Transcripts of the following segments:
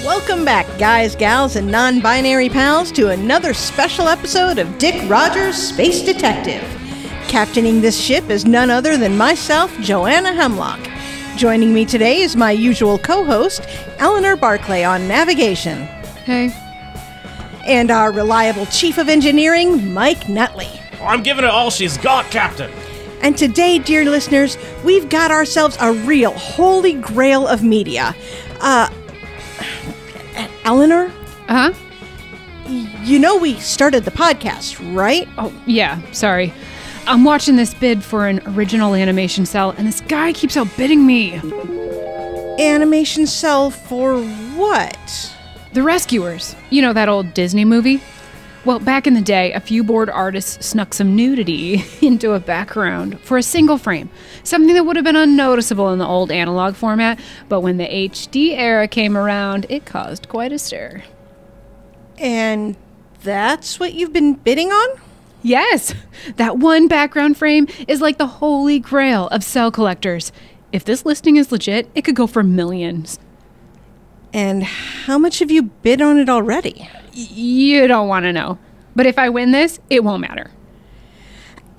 Welcome back, guys, gals, and non-binary pals, to another special episode of Dick Rogers, Space Detective. Captaining this ship is none other than myself, Joanna Hemlock. Joining me today is my usual co-host, Eleanor Barclay, on navigation. Hey. And our reliable chief of engineering, Mike Nutley. I'm giving it all she's got, Captain. And today, dear listeners, we've got ourselves a real holy grail of media. Eleanor? Uh-huh? You know we started the podcast, right? Oh, yeah, sorry. I'm watching this bid for an original animation cell, and this guy keeps outbidding me. Animation cell for what? The Rescuers. You know that old Disney movie? Well, back in the day, a few bored artists snuck some nudity into a background for a single frame. Something that would have been unnoticeable in the old analog format, but when the HD era came around, it caused quite a stir. And that's what you've been bidding on? Yes! That one background frame is like the holy grail of cell collectors. If this listing is legit, it could go for millions. And how much have you bid on it already? You don't want to know. But if I win this, it won't matter.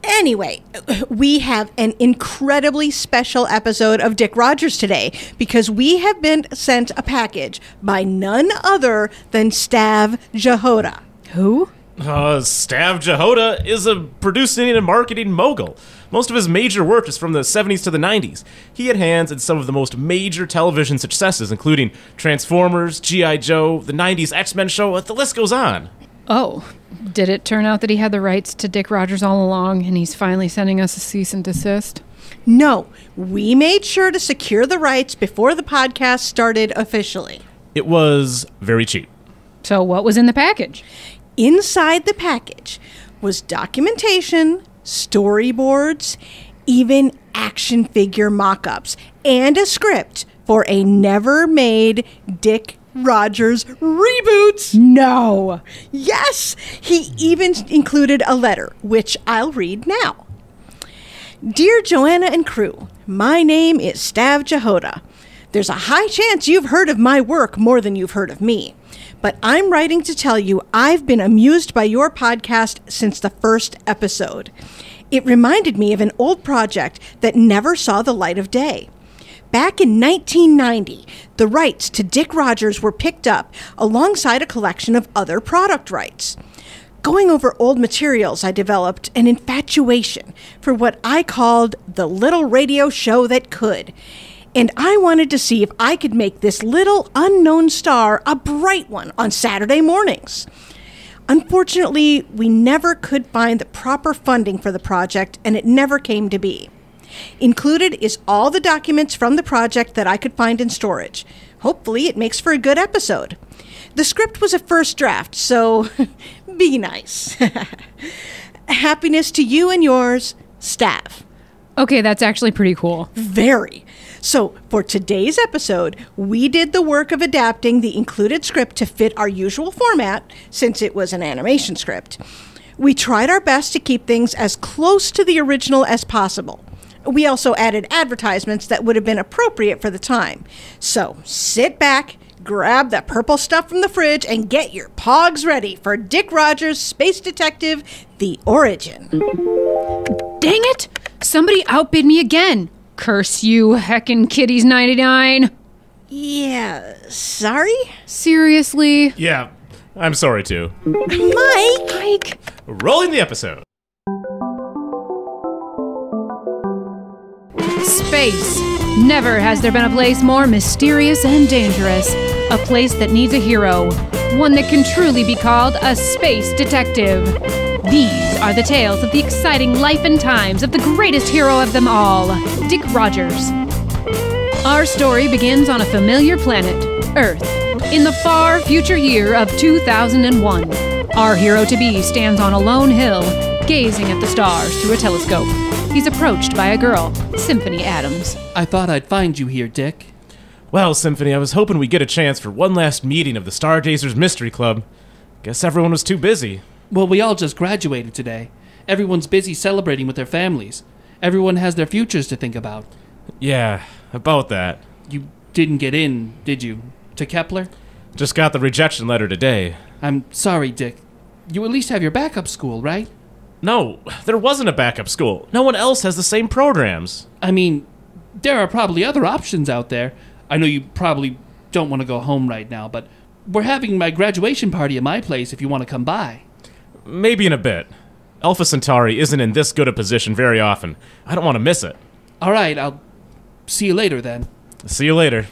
Anyway, we have an incredibly special episode of Dick Rogers today because we have been sent a package by none other than Stav Jahoda. Who? Stav Jahoda is a producing and marketing mogul. Most of his major work is from the 70s to the 90s. He had hands in some of the most major television successes, including Transformers, G.I. Joe, the 90s X-Men show, the list goes on. Oh, did it turn out that he had the rights to Dick Rogers all along and he's finally sending us a cease and desist? No, we made sure to secure the rights before the podcast started officially. It was very cheap. So what was in the package? Inside the package was documentation, storyboards, even action figure mock-ups, and a script for a never-made Dick Rogers reboot. No! Yes! He even included a letter, which I'll read now. Dear Joanna and crew, my name is Stav Jahoda. There's a high chance you've heard of my work more than you've heard of me. But I'm writing to tell you I've been amused by your podcast since the first episode. It reminded me of an old project that never saw the light of day. Back in 1990, the rights to Dick Rogers were picked up alongside a collection of other product rights. Going over old materials, I developed an infatuation for what I called the little radio show that could. And I wanted to see if I could make this little unknown star a bright one on Saturday mornings. Unfortunately, we never could find the proper funding for the project, and it never came to be. Included is all the documents from the project that I could find in storage. Hopefully, it makes for a good episode. The script was a first draft, so be nice. Happiness to you and yours, Stav. Okay, that's actually pretty cool. Very. So, for today's episode, we did the work of adapting the included script to fit our usual format, since it was an animation script. We tried our best to keep things as close to the original as possible. We also added advertisements that would have been appropriate for the time. So, sit back, grab that purple stuff from the fridge, and get your pogs ready for Dick Rogers, Space Detective, The Origin. Dang it! Somebody outbid me again! Curse you, heckin' Kitties 99! Yeah, sorry? Seriously? Yeah, I'm sorry too. Mike! Rolling the episode. Space. Never has there been a place more mysterious and dangerous. A place that needs a hero. One that can truly be called a space detective. These are the tales of the exciting life and times of the greatest hero of them all, Dick Rogers. Our story begins on a familiar planet, Earth, in the far future year of 2001. Our hero-to-be stands on a lone hill, gazing at the stars through a telescope. He's approached by a girl, Symphony Adams. I thought I'd find you here, Dick. Well, Symphony, I was hoping we'd get a chance for one last meeting of the Stargazers Mystery Club. Guess everyone was too busy. Well, we all just graduated today. Everyone's busy celebrating with their families. Everyone has their futures to think about. Yeah, about that. You didn't get in, did you, to Kepler? Just got the rejection letter today. I'm sorry, Dick. You at least have your backup school, right? No, there wasn't a backup school. No one else has the same programs. I mean, there are probably other options out there. I know you probably don't want to go home right now, but we're having my graduation party at my place if you want to come by. Maybe in a bit. Alpha Centauri isn't in this good a position very often. I don't want to miss it. All right, I'll see you later then. See you later.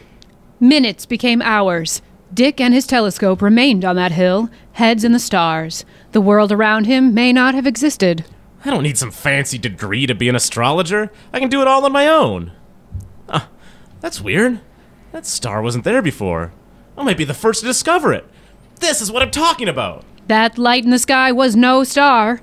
Minutes became hours. Dick and his telescope remained on that hill, heads in the stars. The world around him may not have existed. I don't need some fancy degree to be an astrologer. I can do it all on my own. That's weird. That star wasn't there before. I might be the first to discover it. This is what I'm talking about. That light in the sky was no star,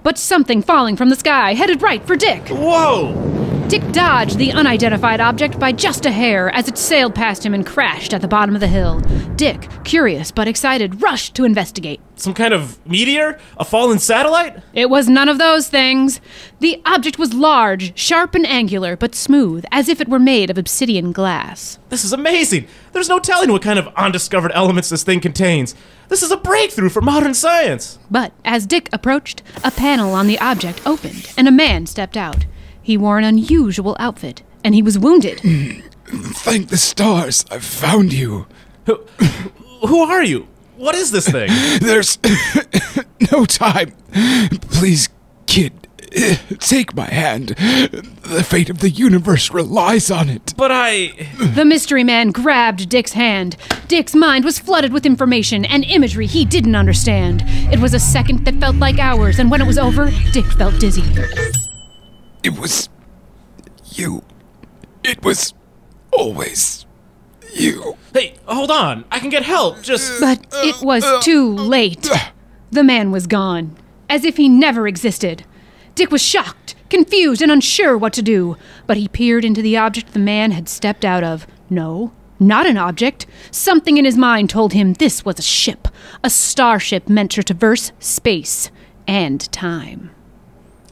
but something falling from the sky, headed right for Dick. Whoa! Dick dodged the unidentified object by just a hair as it sailed past him and crashed at the bottom of the hill. Dick, curious but excited, rushed to investigate. Some kind of meteor? A fallen satellite? It was none of those things. The object was large, sharp and angular, but smooth, as if it were made of obsidian glass. This is amazing. There's no telling what kind of undiscovered elements this thing contains. This is a breakthrough for modern science. But as Dick approached, a panel on the object opened, and a man stepped out. He wore an unusual outfit, and he was wounded. Thank the stars, I've found you. Who are you? What is this thing? There's no time. Please, kid, take my hand. The fate of the universe relies on it. But The mystery man grabbed Dick's hand. Dick's mind was flooded with information and imagery he didn't understand. It was a second that felt like hours, and when it was over, Dick felt dizzy. It was you. It was always you. Hey, hold on. I can get help. But it was too late. The man was gone, as if he never existed. Dick was shocked, confused, and unsure what to do, but he peered into the object the man had stepped out of. No, not an object. Something in his mind told him this was a ship, a starship meant to traverse space and time.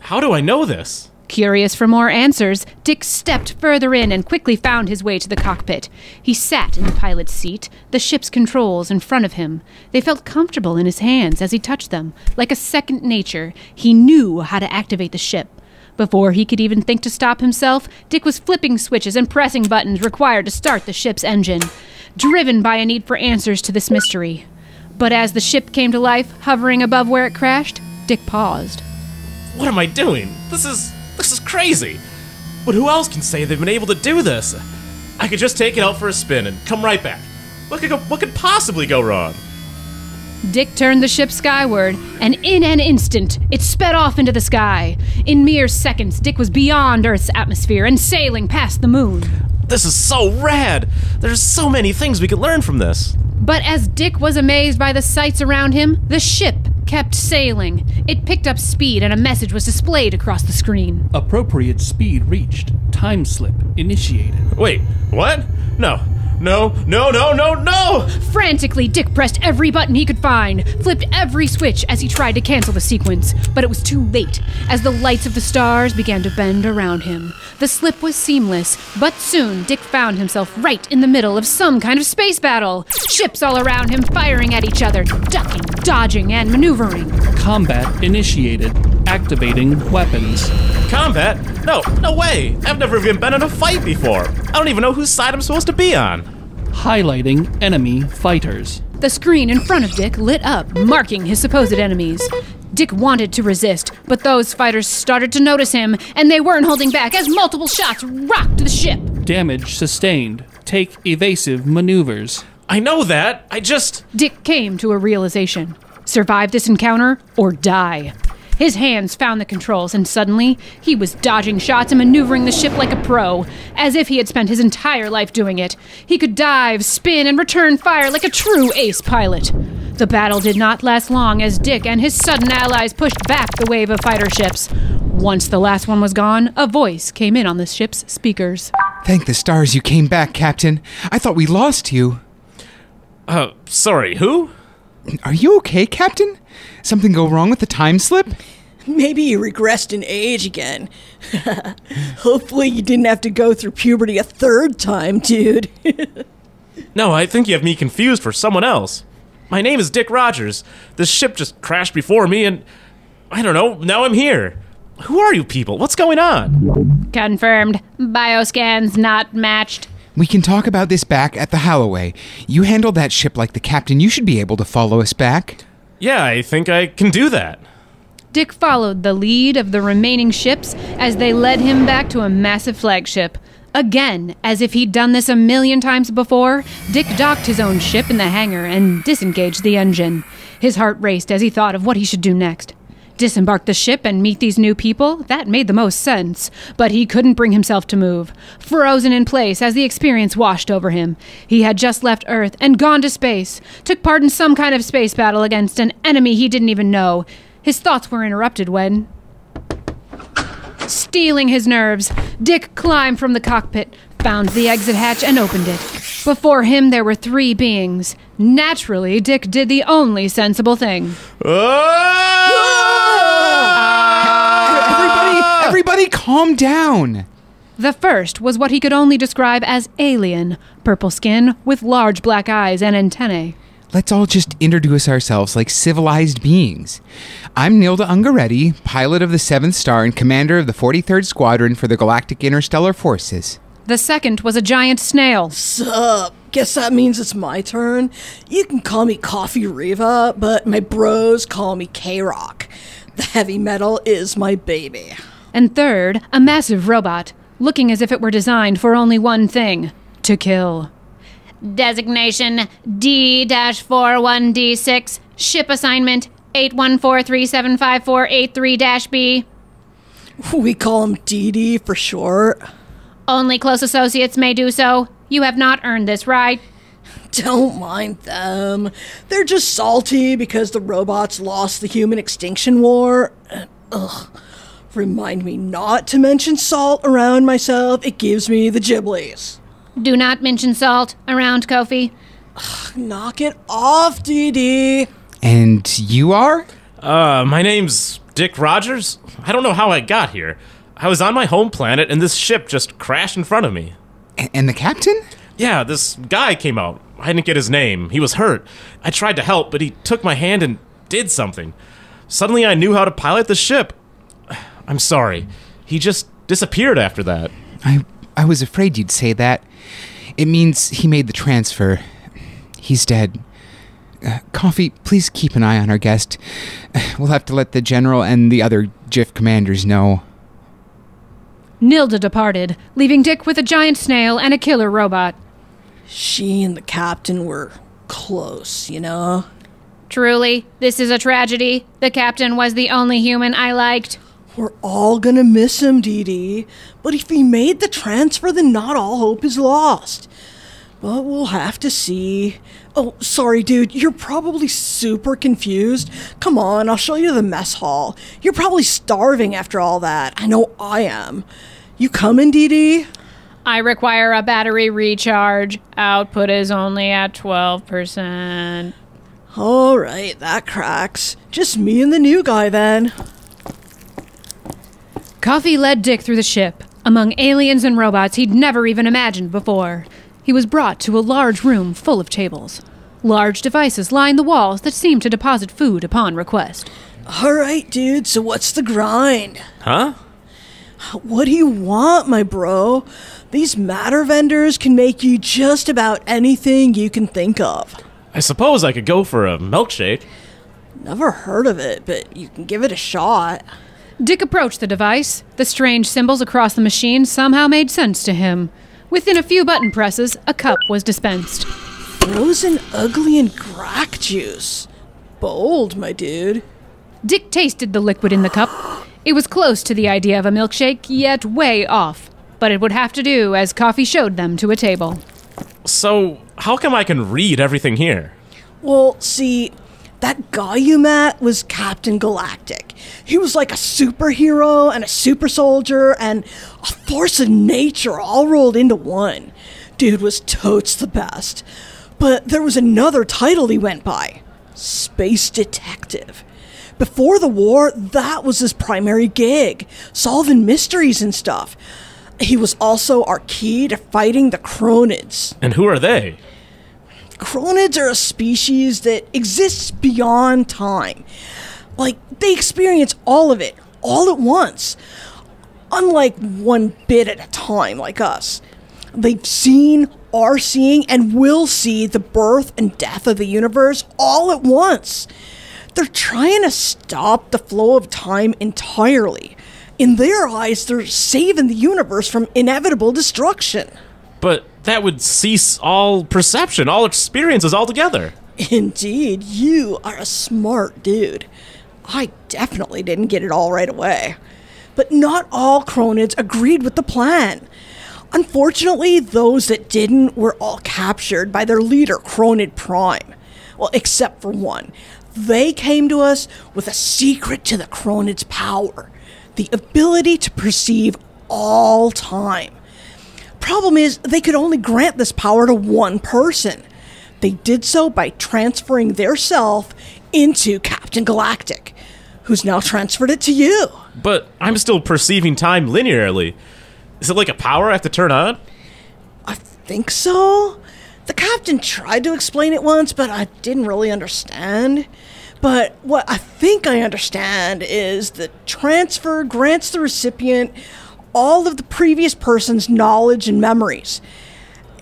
How do I know this? Curious for more answers, Dick stepped further in and quickly found his way to the cockpit. He sat in the pilot's seat, the ship's controls in front of him. They felt comfortable in his hands as he touched them. Like a second nature, he knew how to activate the ship. Before he could even think to stop himself, Dick was flipping switches and pressing buttons required to start the ship's engine, driven by a need for answers to this mystery. But as the ship came to life, hovering above where it crashed, Dick paused. What am I doing? This is crazy. But who else can say they've been able to do this? I could just take it out for a spin and come right back. What could possibly go wrong? Dick turned the ship skyward, and in an instant, it sped off into the sky. In mere seconds, Dick was beyond Earth's atmosphere and sailing past the moon. This is so rad! There's so many things we could learn from this. But as Dick was amazed by the sights around him, the ship kept sailing. It picked up speed and a message was displayed across the screen. Appropriate speed reached. Time slip initiated. Wait, what? No. Frantically, Dick pressed every button he could find, flipped every switch as he tried to cancel the sequence. But it was too late, as the lights of the stars began to bend around him. The slip was seamless, but soon Dick found himself right in the middle of some kind of space battle. Ships all around him firing at each other, ducking, dodging, and maneuvering. Combat initiated. Activating weapons. Combat? No way! I've never even been in a fight before. I don't even know whose side I'm supposed to be on. Highlighting enemy fighters. The screen in front of Dick lit up, marking his supposed enemies. Dick wanted to resist, but those fighters started to notice him, and they weren't holding back as multiple shots rocked the ship. Damage sustained. Take evasive maneuvers. I know that. Dick came to a realization. Survive this encounter or die. His hands found the controls, and suddenly, he was dodging shots and maneuvering the ship like a pro, as if he had spent his entire life doing it. He could dive, spin, and return fire like a true ace pilot. The battle did not last long as Dick and his sudden allies pushed back the wave of fighter ships. Once the last one was gone, a voice came in on the ship's speakers. Thank the stars you came back, Captain. I thought we lost you. Sorry, who? Are you okay, Captain? Something go wrong with the time slip? Maybe you regressed in age again. Hopefully you didn't have to go through puberty a third time, dude. No, I think you have me confused for someone else. My name is Dick Rogers. This ship just crashed before me and, I don't know, now I'm here. Who are you people? What's going on? Confirmed. Bioscans not matched. We can talk about this back at the Holloway. You handled that ship like the captain. You should be able to follow us back. Yeah, I think I can do that. Dick followed the lead of the remaining ships as they led him back to a massive flagship. Again, as if he'd done this a million times before, Dick docked his own ship in the hangar and disengaged the engine. His heart raced as he thought of what he should do next. Disembark the ship and meet these new people? That made the most sense. But he couldn't bring himself to move. Frozen in place as the experience washed over him. He had just left Earth and gone to space. Took part in some kind of space battle against an enemy he didn't even know. His thoughts were interrupted when... Stealing his nerves, Dick climbed from the cockpit, found the exit hatch, and opened it. Before him, there were 3 beings. Naturally, Dick did the only sensible thing. Everybody calm down. The first was what he could only describe as alien, purple skin with large black eyes and antennae. Let's all just introduce ourselves like civilized beings. I'm Nilda Ungaretti, pilot of the 7th Star and commander of the 43rd Squadron for the Galactic Interstellar Forces. The second was a giant snail. Sup? Guess that means it's my turn. You can call me Coffee Riva, but my bros call me K-Rock. The heavy metal is my baby. And third, a massive robot, looking as if it were designed for only one thing, to kill. Designation D-41D6, ship assignment 814375483-B. We call him DD for short. Only close associates may do so. You have not earned this right. Don't mind them. They're just salty because the robots lost the human extinction war. Ugh. Remind me not to mention salt around myself. It gives me the giblies. Do not mention salt around Kofi. Knock it off, DD. And you are? My name's Dick Rogers. I don't know how I got here. I was on my home planet and this ship just crashed in front of me. And the captain? Yeah, this guy came out. I didn't get his name. He was hurt. I tried to help, but he took my hand and did something. Suddenly I knew how to pilot the ship. I'm sorry. He just disappeared after that. I was afraid you'd say that. It means he made the transfer. He's dead. Coffee, please keep an eye on our guest. We'll have to let the General and the other GIF commanders know. Nilda departed, leaving Dick with a giant snail and a killer robot. She and the captain were close, you know? Truly, this is a tragedy. The captain was the only human I liked. We're all gonna miss him, DD. But if he made the transfer, then not all hope is lost. But we'll have to see. Oh, sorry, dude. You're probably super confused. Come on, I'll show you the mess hall. You're probably starving after all that. I know I am. You coming, DD? I require a battery recharge. Output is only at 12%. All right, that cracks. Just me and the new guy, then. Coffee led Dick through the ship, among aliens and robots he'd never even imagined before. He was brought to a large room full of tables. Large devices lined the walls that seemed to deposit food upon request. All right, dude, so what's the grind? Huh? What do you want, my bro? These matter vendors can make you just about anything you can think of. I suppose I could go for a milkshake. Never heard of it, but you can give it a shot. Dick approached the device. The strange symbols across the machine somehow made sense to him. Within a few button presses, a cup was dispensed. Frozen ugly and grack juice. Bold, my dude. Dick tasted the liquid in the cup. It was close to the idea of a milkshake, yet way off. But it would have to do, as Coffee showed them to a table. So, how come I can read everything here? Well, see, that guy you met was Captain Galactic. He was like a superhero and a super soldier and a force of nature all rolled into one. Dude was totes the best. But there was another title he went by. Space Detective. Before the war, that was his primary gig, solving mysteries and stuff. He was also our key to fighting the Chronids. And who are they? Cronids are a species that exists beyond time. Like, they experience all of it, all at once. Unlike one bit at a time like us. They've seen, are seeing, and will see the birth and death of the universe all at once. They're trying to stop the flow of time entirely. In their eyes, they're saving the universe from inevitable destruction. But that would cease all perception, all experiences altogether. Indeed, you are a smart dude. I definitely didn't get it all right away. But not all Cronids agreed with the plan. Unfortunately, those that didn't were all captured by their leader, Cronid Prime. Well, except for one. They came to us with a secret to the Cronid's power. The ability to perceive all time. Problem is, they could only grant this power to one person. They did so by transferring their self into Captain Galactic, who's now transferred it to you. But I'm still perceiving time linearly. Is it like a power I have to turn on? I think so. The captain tried to explain it once, but I didn't really understand. But what I think I understand is the transfer grants the recipient all of the previous person's knowledge and memories.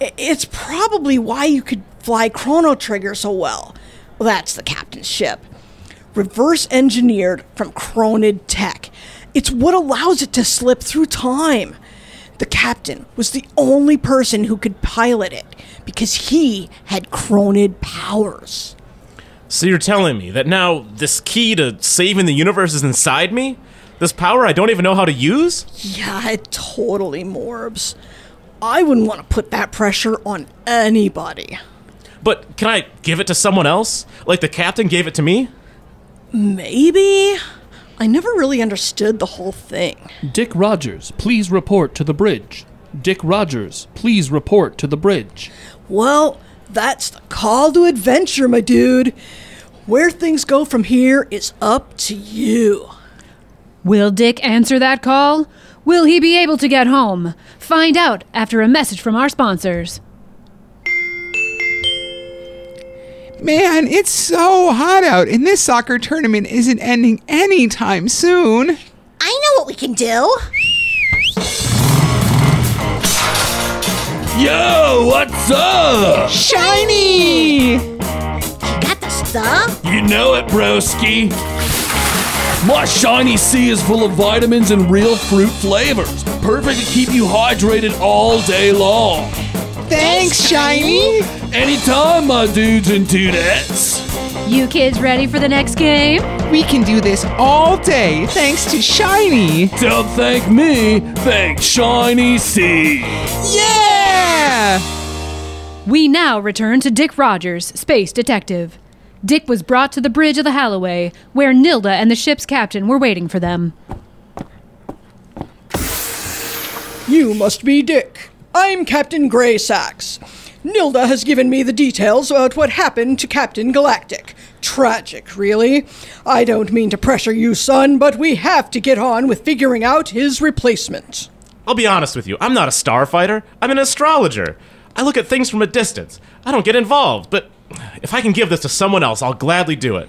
It's probably why you could fly Chrono Trigger so well. Well, that's the captain's ship. Reverse engineered from Cronid tech. It's what allows it to slip through time. The captain was the only person who could pilot it because he had Cronid powers. So you're telling me that now this key to saving the universe is inside me? This power I don't even know how to use? Yeah, it totally morbs. I wouldn't want to put that pressure on anybody. But can I give it to someone else? Like the captain gave it to me? Maybe? I never really understood the whole thing. Dick Rogers, please report to the bridge. Dick Rogers, please report to the bridge. Well, that's the call to adventure, my dude. Where things go from here is up to you. Will Dick answer that call? Will he be able to get home? Find out after a message from our sponsors. Man, it's so hot out, and this soccer tournament isn't ending anytime soon. I know what we can do. Yo, what's up? Shiny! You got the stuff? You know it, broski. My Shiny C is full of vitamins and real fruit flavors. Perfect to keep you hydrated all day long. Thanks, Shiny! Anytime, my dudes and dudettes. You kids ready for the next game? We can do this all day thanks to Shiny! Don't thank me, thank Shiny C. Yeah! We now return to Dick Rogers, Space Detective. Dick was brought to the bridge of the Halloway, where N.E.R.D.S and the ship's captain were waiting for them. You must be Dick. I'm Captain Grey Sacks. N.E.R.D.S has given me the details about what happened to Captain Galactic. Tragic, really. I don't mean to pressure you, son, but we have to get on with figuring out his replacement. I'll be honest with you, I'm not a starfighter. I'm an astrologer. I look at things from a distance. I don't get involved, but if I can give this to someone else, I'll gladly do it.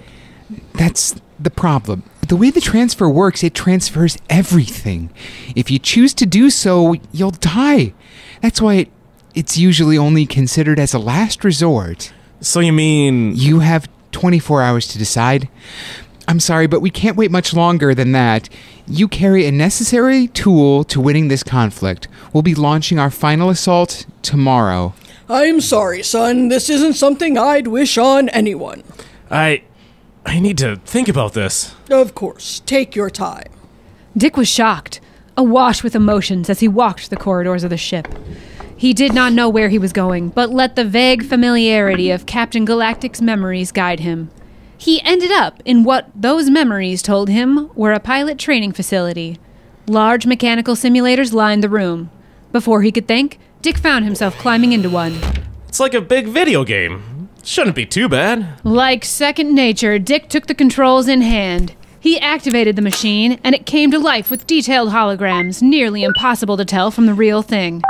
That's the problem. The way the transfer works, it transfers everything. If you choose to do so, you'll die. That's why it's usually only considered as a last resort. So you mean... You have 24 hours to decide. I'm sorry, but we can't wait much longer than that. You carry a necessary tool to winning this conflict. We'll be launching our final assault tomorrow. I'm sorry, son. This isn't something I'd wish on anyone. I need to think about this. Of course. Take your time. Dick was shocked, awash with emotions as he walked the corridors of the ship. He did not know where he was going, but let the vague familiarity of Captain Galactic's memories guide him. He ended up in what those memories told him were a pilot training facility. Large mechanical simulators lined the room. Before he could think, Dick found himself climbing into one. It's like a big video game. Shouldn't be too bad. Like second nature, Dick took the controls in hand. He activated the machine, and it came to life with detailed holograms, nearly impossible to tell from the real thing.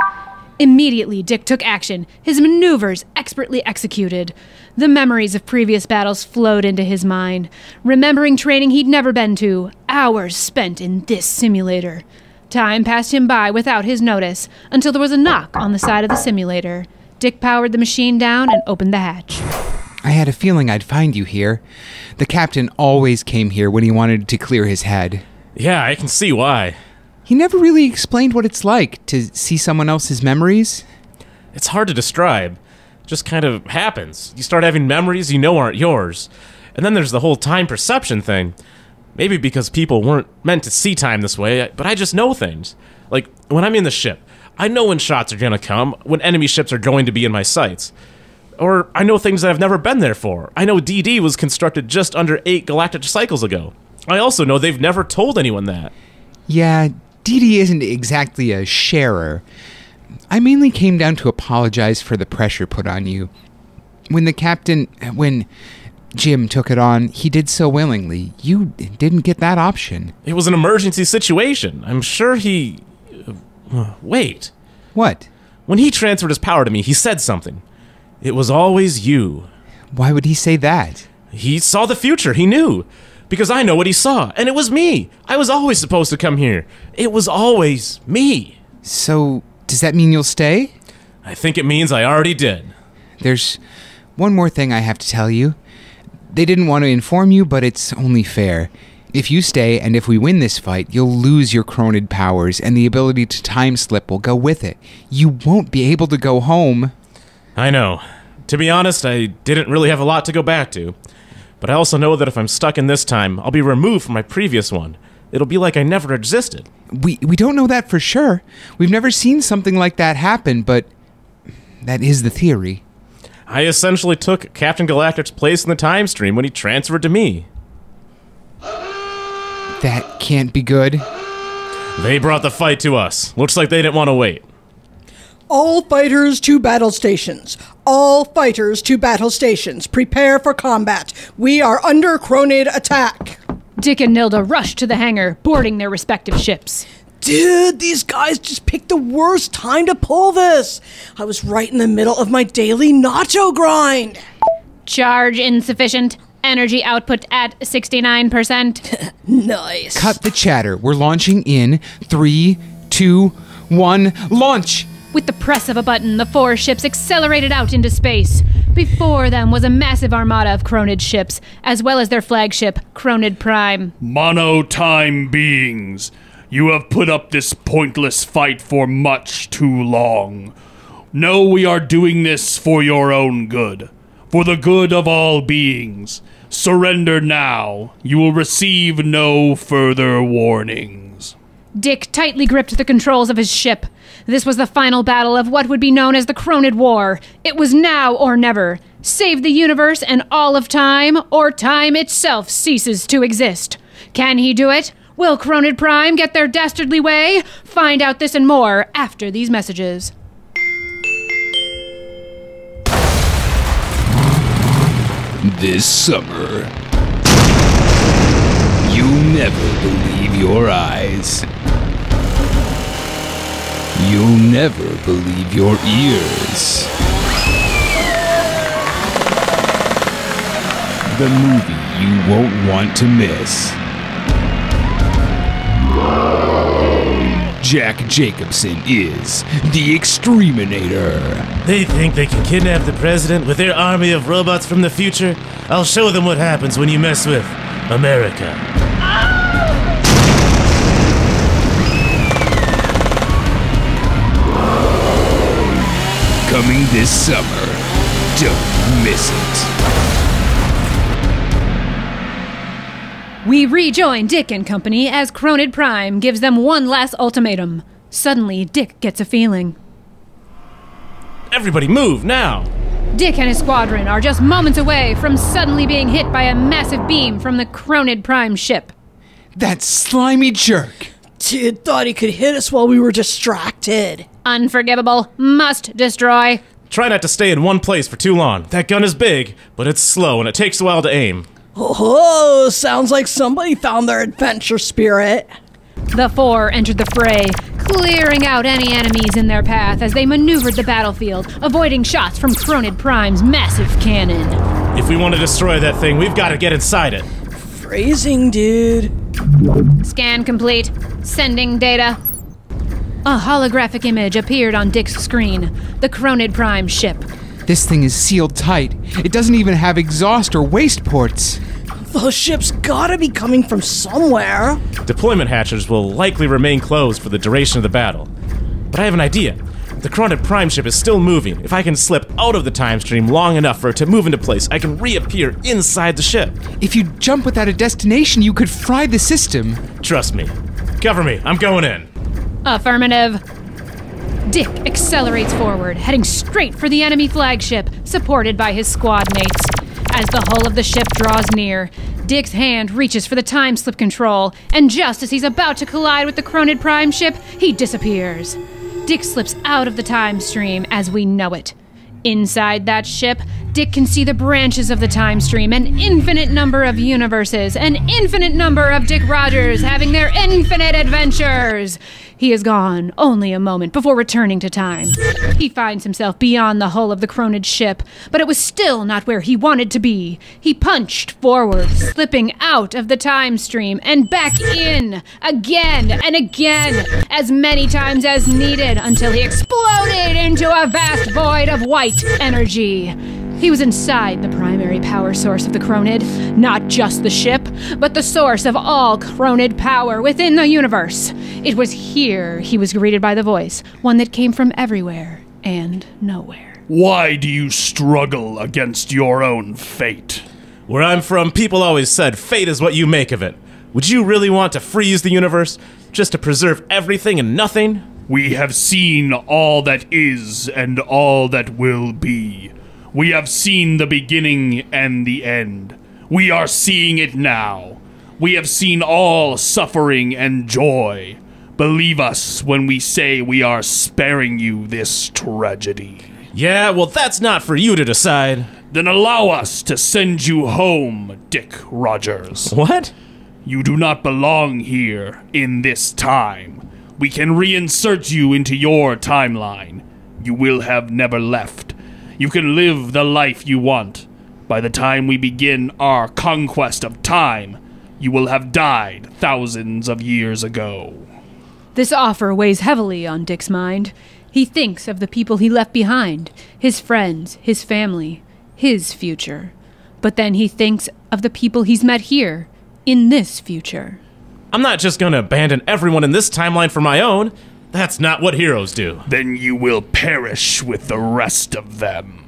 Immediately, Dick took action, his maneuvers expertly executed. The memories of previous battles flowed into his mind, remembering training he'd never been to, hours spent in this simulator. Time passed him by without his notice, until there was a knock on the side of the simulator. Dick powered the machine down and opened the hatch. I had a feeling I'd find you here. The captain always came here when he wanted to clear his head. Yeah, I can see why. He never really explained what it's like to see someone else's memories. It's hard to describe. It just kind of happens. You start having memories you know aren't yours. And then there's the whole time perception thing. Maybe because people weren't meant to see time this way, but I just know things. Like, when I'm in the ship, I know when shots are gonna come, when enemy ships are going to be in my sights. Or I know things that I've never been there for. I know DD was constructed just under 8 galactic cycles ago. I also know they've never told anyone that. Yeah, DD isn't exactly a sharer. I mainly came down to apologize for the pressure put on you. When Jim took it on, he did so willingly. You didn't get that option. It was an emergency situation. I'm sure he... Wait. What? When he transferred his power to me, he said something. It was always you. Why would he say that? He saw the future. He knew. Because I know what he saw. And it was me. I was always supposed to come here. It was always me. So, does that mean you'll stay? I think it means I already did. There's one more thing I have to tell you. They didn't want to inform you, but it's only fair. If you stay, and if we win this fight, you'll lose your N.E.R.D. powers, and the ability to time slip will go with it. You won't be able to go home. I know. To be honest, I didn't really have a lot to go back to. But I also know that if I'm stuck in this time, I'll be removed from my previous one. It'll be like I never existed. We don't know that for sure. We've never seen something like that happen, but that is the theory. I essentially took Captain Galactic's place in the time stream when he transferred to me. That can't be good. They brought the fight to us. Looks like they didn't want to wait. All fighters to battle stations. All fighters to battle stations. Prepare for combat. We are under N.E.R.D. attack. Dick and Nilda rushed to the hangar, boarding their respective ships. Dude, these guys just picked the worst time to pull this. I was right in the middle of my daily nacho grind. Charge insufficient. Energy output at 69%. Nice. Cut the chatter. We're launching in 3, 2, 1, launch! With the press of a button, the 4 ships accelerated out into space. Before them was a massive armada of N.E.R.D. ships, as well as their flagship, N.E.R.D. Prime. Monotime beings, you have put up this pointless fight for much too long. Know we are doing this for your own good, for the good of all beings. Surrender now. You will receive no further warnings. Dick tightly gripped the controls of his ship. This was the final battle of what would be known as the N.E.R.D. War. It was now or never. Save the universe and all of time, or time itself ceases to exist. Can he do it? Will N.E.R.D. Prime get their dastardly way? Find out this and more after these messages. This summer, you'll never believe your eyes. You'll never believe your ears. The movie you won't want to miss. Jack Jacobson is the Exterminator. They think they can kidnap the president with their army of robots from the future? I'll show them what happens when you mess with America. Coming this summer. Don't miss it. We rejoin Dick and company as N.E.R.D. Prime gives them one last ultimatum. Suddenly, Dick gets a feeling. Everybody move, now! Dick and his squadron are just moments away from suddenly being hit by a massive beam from the N.E.R.D. Prime ship. That slimy jerk! Dude thought he could hit us while we were distracted. Unforgivable. Must destroy. Try not to stay in one place for too long. That gun is big, but it's slow and it takes a while to aim. Oh, sounds like somebody found their adventure spirit. The 4 entered the fray, clearing out any enemies in their path as they maneuvered the battlefield, avoiding shots from N.E.R.D. Prime's massive cannon. If we want to destroy that thing, we've got to get inside it. Phrasing, dude. Scan complete. Sending data. A holographic image appeared on Dick's screen. The N.E.R.D. Prime ship. This thing is sealed tight. It doesn't even have exhaust or waste ports. The ship's gotta be coming from somewhere. Deployment hatches will likely remain closed for the duration of the battle. But I have an idea. The N.E.R.D. Prime ship is still moving. If I can slip out of the time stream long enough for it to move into place, I can reappear inside the ship. If you jump without a destination, you could fry the system. Trust me. Cover me. I'm going in. Affirmative. Dick accelerates forward, heading straight for the enemy flagship, supported by his squad mates. As the hull of the ship draws near, Dick's hand reaches for the time slip control, and just as he's about to collide with the N.E.R.D. Prime ship, he disappears. Dick slips out of the time stream as we know it. Inside that ship, Dick can see the branches of the time stream, an infinite number of universes, an infinite number of Dick Rogers having their infinite adventures. He is gone only a moment before returning to time. He finds himself beyond the hull of the N.E.R.D. ship, but it was still not where he wanted to be. He punched forward, slipping out of the time stream and back in, again and again, as many times as needed until he exploded into a vast void of white energy. He was inside the primary power source of the N.E.R.D., not just the ship, but the source of all N.E.R.D. power within the universe. It was here he was greeted by the voice, one that came from everywhere and nowhere. Why do you struggle against your own fate? Where I'm from, people always said fate is what you make of it. Would you really want to freeze the universe just to preserve everything and nothing? We have seen all that is and all that will be. We have seen the beginning and the end. We are seeing it now. We have seen all suffering and joy. Believe us when we say we are sparing you this tragedy. Yeah, well, that's not for you to decide. Then allow us to send you home, Dick Rogers. What? You do not belong here in this time. We can reinsert you into your timeline. You will have never left. You can live the life you want. By the time we begin our conquest of time, you will have died thousands of years ago. This offer weighs heavily on Dick's mind. He thinks of the people he left behind, his friends, his family, his future. But then he thinks of the people he's met here, in this future. I'm not just gonna abandon everyone in this timeline for my own. That's not what heroes do. Then you will perish with the rest of them.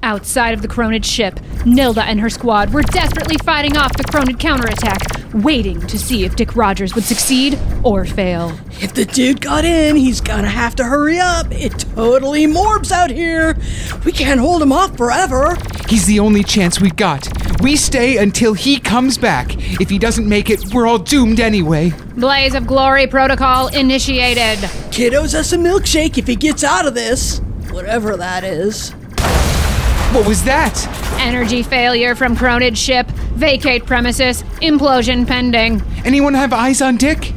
Outside of the N.E.R.D. ship, Nilda and her squad were desperately fighting off the N.E.R.D. counterattack, waiting to see if Dick Rogers would succeed or fail. If the dude got in, he's gonna have to hurry up. It totally morbs out here. We can't hold him off forever. He's the only chance we got. We stay until he comes back. If he doesn't make it, we're all doomed anyway. Blaze of Glory protocol initiated. Kiddo's us a milkshake if he gets out of this. Whatever that is. What was that? Energy failure from N.E.R.D. ship. Vacate premises. Implosion pending. Anyone have eyes on Dick?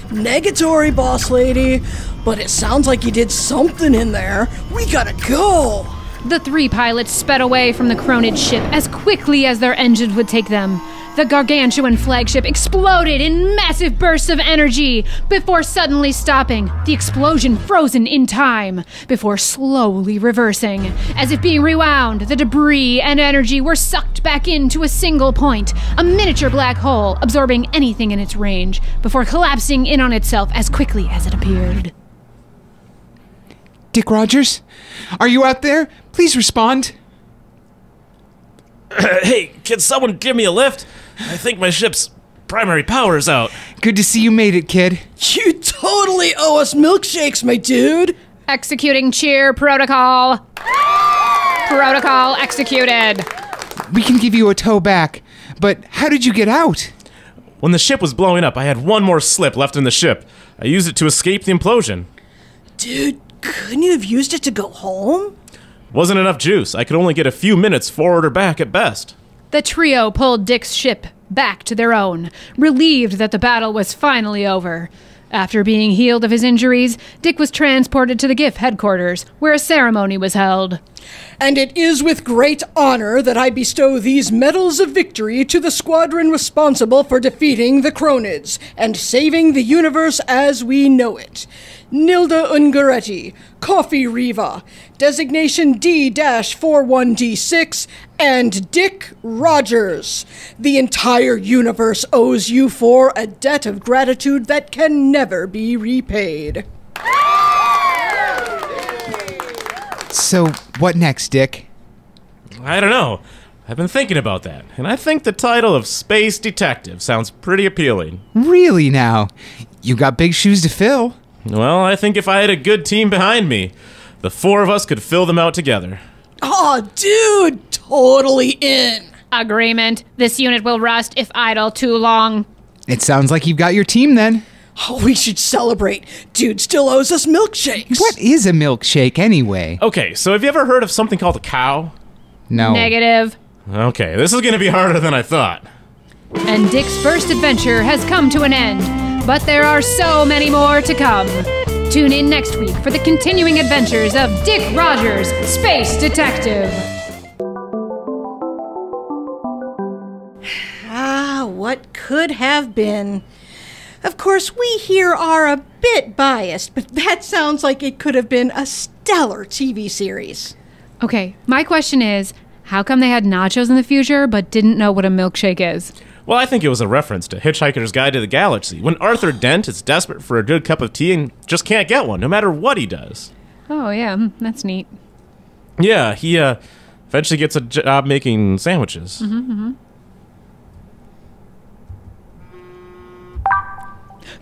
Negatory, boss lady. But it sounds like he did something in there. We gotta go. The three pilots sped away from the N.E.R.D. ship as quickly as their engines would take them. The gargantuan flagship exploded in massive bursts of energy before suddenly stopping, the explosion frozen in time, before slowly reversing. As if being rewound, the debris and energy were sucked back into a single point, a miniature black hole absorbing anything in its range, before collapsing in on itself as quickly as it appeared. Dick Rogers? Are you out there? Please respond. Hey, can someone give me a lift? I think my ship's primary power's out. Good to see you made it, kid. You totally owe us milkshakes, my dude. Executing cheer protocol. Protocol executed. We can give you a tow back, but how did you get out? When the ship was blowing up, I had one more slip left in the ship. I used it to escape the implosion. Dude, couldn't you have used it to go home? Wasn't enough juice. I could only get a few minutes forward or back at best. The trio pulled Dick's ship back to their own, relieved that the battle was finally over. After being healed of his injuries, Dick was transported to the GIF headquarters, where a ceremony was held. And it is with great honor that I bestow these medals of victory to the squadron responsible for defeating the Cronids and saving the universe as we know it. Nilda Ungaretti, Coffee Riva, designation D-41D6, and Dick Rogers. The entire universe owes you for a debt of gratitude that can never be repaid. So, what next, Dick? I don't know. I've been thinking about that, and I think the title of Space Detective sounds pretty appealing. Really now? You got big shoes to fill. Well, I think if I had a good team behind me, the four of us could fill them out together. Aw, dude, totally in. Agreement. This unit will rust if idle too long. It sounds like you've got your team then. Oh, we should celebrate. Dude still owes us milkshakes. What is a milkshake anyway? Okay, so have you ever heard of something called a cow? No. Negative. Okay, this is gonna be harder than I thought. And Dick's first adventure has come to an end, but there are so many more to come. Tune in next week for the continuing adventures of Dick Rogers, Space Detective. What could have been. Of course, we here are a bit biased, but that sounds like it could have been a stellar TV series. Okay, my question is, how come they had nachos in the future but didn't know what a milkshake is? Well, I think it was a reference to Hitchhiker's Guide to the Galaxy, when Arthur Dent is desperate for a good cup of tea and just can't get one, no matter what he does. Oh, yeah, that's neat. Yeah, he eventually gets a job making sandwiches.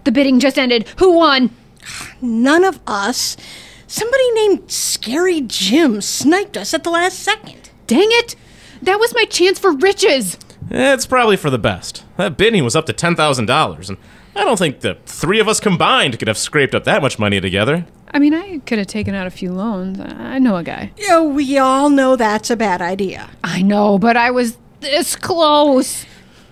The bidding just ended. Who won? None of us. Somebody named Scary Jim sniped us at the last second. Dang it! That was my chance for riches! It's probably for the best. That bidding was up to $10,000, and I don't think the three of us combined could have scraped up that much money together. I mean, I could have taken out a few loans. I know a guy. Yeah, we all know that's a bad idea. I know, but I was this close.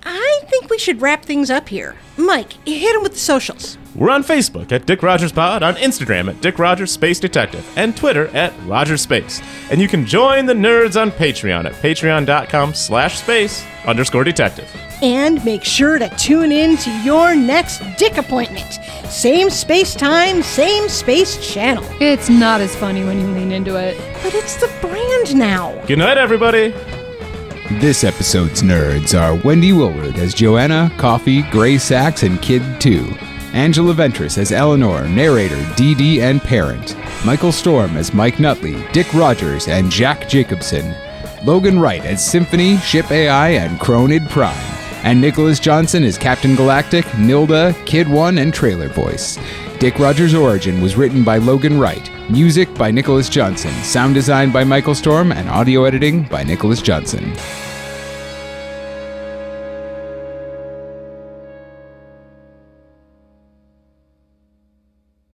I think we should wrap things up here. Mike, hit him with the socials. We're on Facebook at Dick Rogers Pod, on Instagram at Dick Rogers Space Detective, and Twitter at Rogers Space. And you can join the nerds on Patreon at patreon.com/space_detective. And make sure to tune in to your next Dick appointment. Same space time, same space channel. It's not as funny when you lean into it. But it's the brand now. Good night, everybody. This episode's nerds are Wendy Willward as Joanna, Coffee, Gray Sacks, and Kid 2. Angela Ventris as Eleanor, narrator, Dee Dee, and parent. Michael Storm as Mike Nutley, Dick Rogers, and Jack Jacobson. Logan Wright as Symphony, Ship AI, and Cronid Prime. And Nicholas Johnson as Captain Galactic, Nilda, Kid 1, and Trailer Voice. Dick Rogers' Origin was written by Logan Wright. Music by Nicholas Johnson. Sound design by Michael Storm, and audio editing by Nicholas Johnson.